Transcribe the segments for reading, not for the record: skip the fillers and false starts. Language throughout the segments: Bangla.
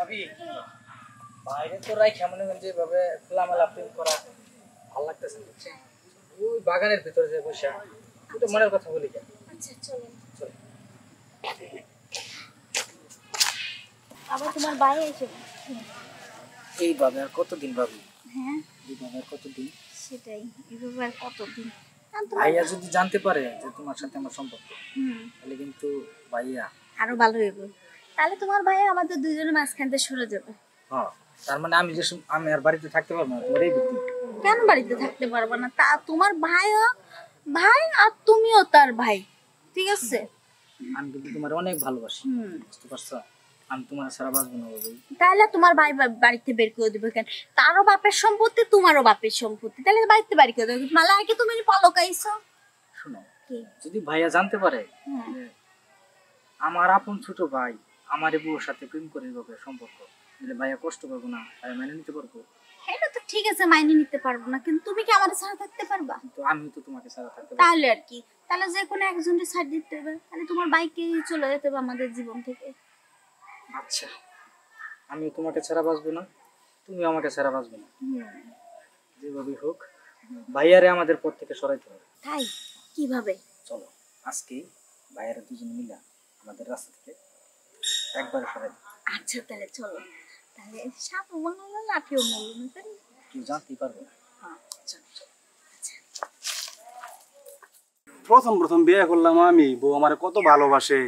ভাবি বাইরে তো রাইখা মনে হয় যেভাবে খোলামেলা প্রেম করা ভালো লাগতেছে না, বুঝছেন? ওই বাগানের ভিতরে যে বসে একটু মনের কথা বলি কেন? আচ্ছা চলো। চলো। আবার তোমার বাইরে এসে এইভাবে আর কতদিন ভাবি? হ্যাঁ এইভাবে আর কতদিন? সেটাই, এভাবে আর কতদিন? ভাইয়া যদি জানতে পারে যে তোমার সাথে আমার সম্পর্ক, হুম, তাহলে কিন্তু ভাইয়া আরো ভালো হইব। তাহলে তোমার ভাই আমাদের দুইজনের মাঝখান থেকে সরে যাবে। হ্যাঁ, তার মানে আমি আর বাড়িতে থাকতে পারবো না তোমার এই বুদ্ধি। কেন বাড়িতে থাকতে পারবো না? তা তোমার ভাইও ভাই আর তুমিও তার ভাই, ঠিক আছে? আমি কিন্তু তোমার অনেক ভালোবাসি, হুম, বুঝতে পারছো? আমি তোমার ছাড়া বাঁচবো না ভাবি। তাহলে তোমার ভাই বাড়িতে বের করে দিবে কেন? তারও বাপের সম্পত্তি, তোমারও বাপের সম্পত্তি, তাহলে বাড়িতে বাড়ি করে দেবে। মালা আগে তুমি পলকাইছো। শোনো, কি? যদি ভাইয়া জানতে পারে হ্যাঁ। যে আমার আপন ছোট ভাই আমার এই বউর সাথে প্রেম করে এভাবে সম্পর্ক, তাহলে ভাইয়া কষ্ট পাবো না? ভাইয়া মেনে নিতে পারবো? এটা তো ঠিক আছে, মাইনে নিতে পারবো না, কিন্তু তুমি কি আমার ছাড়া থাকতে পারবা? কিন্তু আমি তো তোমাকে ছাড়া থাকতে পারবো না। তাহলে আর কি, তাহলে যে কোনো একজনকে ছাড় দিতে হবে, তাহলে তোমার বাইকে চলে যেতে হবে আমাদের জীবন থেকে। আচ্ছা, আমি তোমাকে ছাড়া বাঁচবো না, তুমি আমাকে ছাড়া বাঁচবে না। হুম, যেভাবে হোক ভাইয়ারে আমাদের পথ থেকে সরাইতে হবে। তাই কিভাবে? চলো আজকেই ভাইয়ারা দুজনে মিলা আমাদের রাস্তা থেকে একবারে সরাই দিই। আচ্ছা তাহলে চলো, তাহলে সাপও বললো না, লাঠিও বললো না, তাই না? কেউ জানতেই পারবে না। হ্যাঁ, চলো চলো। প্রথম প্রথম বিয়ে করলাম আমি, বউ আমার কত ভালোবাসে,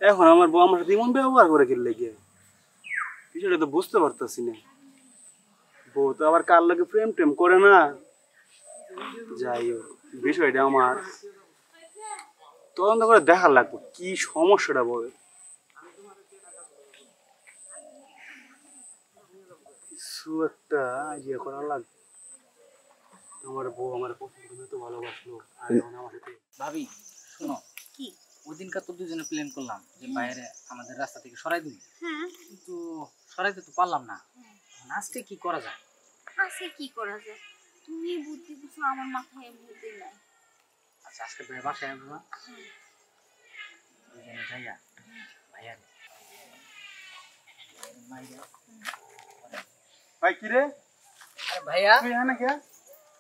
এখন আমার বউ আমার সাথে এমন ব্যবহার করে কিনলে গিয়ে বিষয়টা তো বুঝতে পারতেছি না। বউ তো আবার কার লোকে প্রেম টেম করে না। যাই হোক, বিষয়টা আমার তদন্ত করে দেখার লাগবে কি সমস্যাটা বউয়ের। কিছু একটা ইয়ে করা লাগবে। আমার বউ আমার প্রথম তো ভালোবাসলো, আর এখন আমার সাথে ভাবি শোনো, কি? ওই দিনকার তো দুজনে প্ল্যান করলাম যে বাইরে আমাদের রাস্তা থেকে সরাই দিই, হ্যাঁ, কিন্তু সরাইতে তো পারলাম না। আজকে কি করা যায়? আজকে কি করা যায়? তুমি বুদ্ধি দিছো, আমার মাথায় বুদ্ধি নাই। আচ্ছা, আজকে বাসায় আসবো না, দুজনে যাইয়া ভাইয়ারে ভাই কি রে, আরে ভাইয়া, তুই এখানে কে?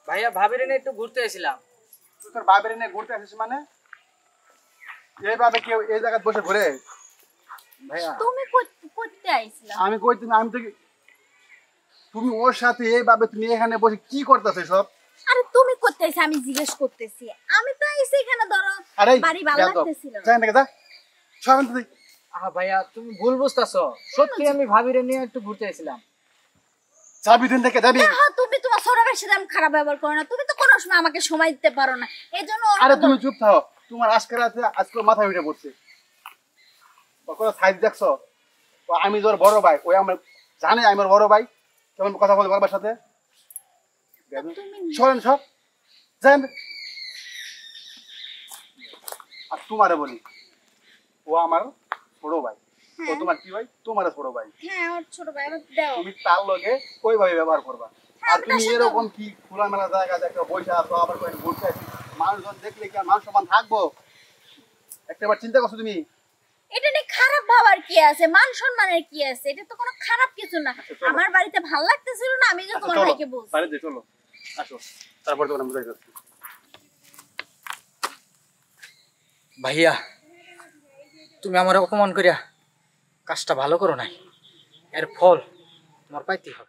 ভাইয়া ভাবিরে নিয়ে একটু ঘুরতে এসেছিলাম। তুই তোর বাপের এনে ঘুরতে আসিস মানে? এইভাবে কেউ এই জায়গায় বসে ঘুরে? ভাইয়া তুমি করতে আইছিলা? আমি কই আমি তো তুমি ওর সাথে এইভাবে তুমি এখানে বসে কি করতেছো সব? আরে তুমি করতে আইছো, আমি জিজ্ঞেস করতেছি। আমি তো আইছি এখানে, ধরো আরে বাড়ি ভালো লাগতেছিল না। যাই না যা সব তুই। আহা ভাইয়া, তুমি ভুল বুঝতেছো, সত্যি আমি ভাবিরে নিয়ে একটু ঘুরতে এসেছিলাম। যাবি দিন থেকে যাবি। হ্যাঁ, তুমি তোমার ছোটবেলার সাথে আমি খারাপ ব্যবহার করো না, তুমি তো কোনো সময় আমাকে সময় দিতে পারো না, এই জন্য আরে তুমি চুপ থাকো, তোমার আজকে রাতে আজকে মাথায় উঠে পড়ছে। ওর কোনো সাইজ দেখছো? ও আমি তোর বড় ভাই, ওই আমার জানে আমি ওর বড় ভাই, কেমন কথা বলে বাবার সাথে। শোনেন সব জান। আর তোমারে বলি, ও আমার ছোট ভাই, ও তোমার কি ভাই? তোমার ছোট ভাই। হ্যাঁ, ওর ছোট ভাই, আমার দাও। তুমি তার লগে ওইভাবে ব্যবহার করবা। হ্যাঁ, আর আমি তুমি তার সাথে- এরকম কি খোলামেলা জায়গা দেখো বসে আছো, আবার কই ঘুরতে আসি, মানুষজন দেখলে কি আর মান সম্মান থাকবো? একটাবার চিন্তা করছো তুমি? এটা নিয়ে খারাপ ভাবার কি আছে? মান সম্মানের কি আছে? এটা তো কোনো খারাপ কিছু না। চলো। আমার বাড়িতে ভালো লাগতেছিল না, আমি যে আচ্ছা, তোমার চলো ভাইকে বলছি। বাড়িতে চলো, আসো, তারপর তোমার বুঝাই যাচ্ছি। ভাইয়া, তুমি আমার অপমান করিয়া কাজটা ভালো করো নাই, এর ফল তোমার পাইতে হবে।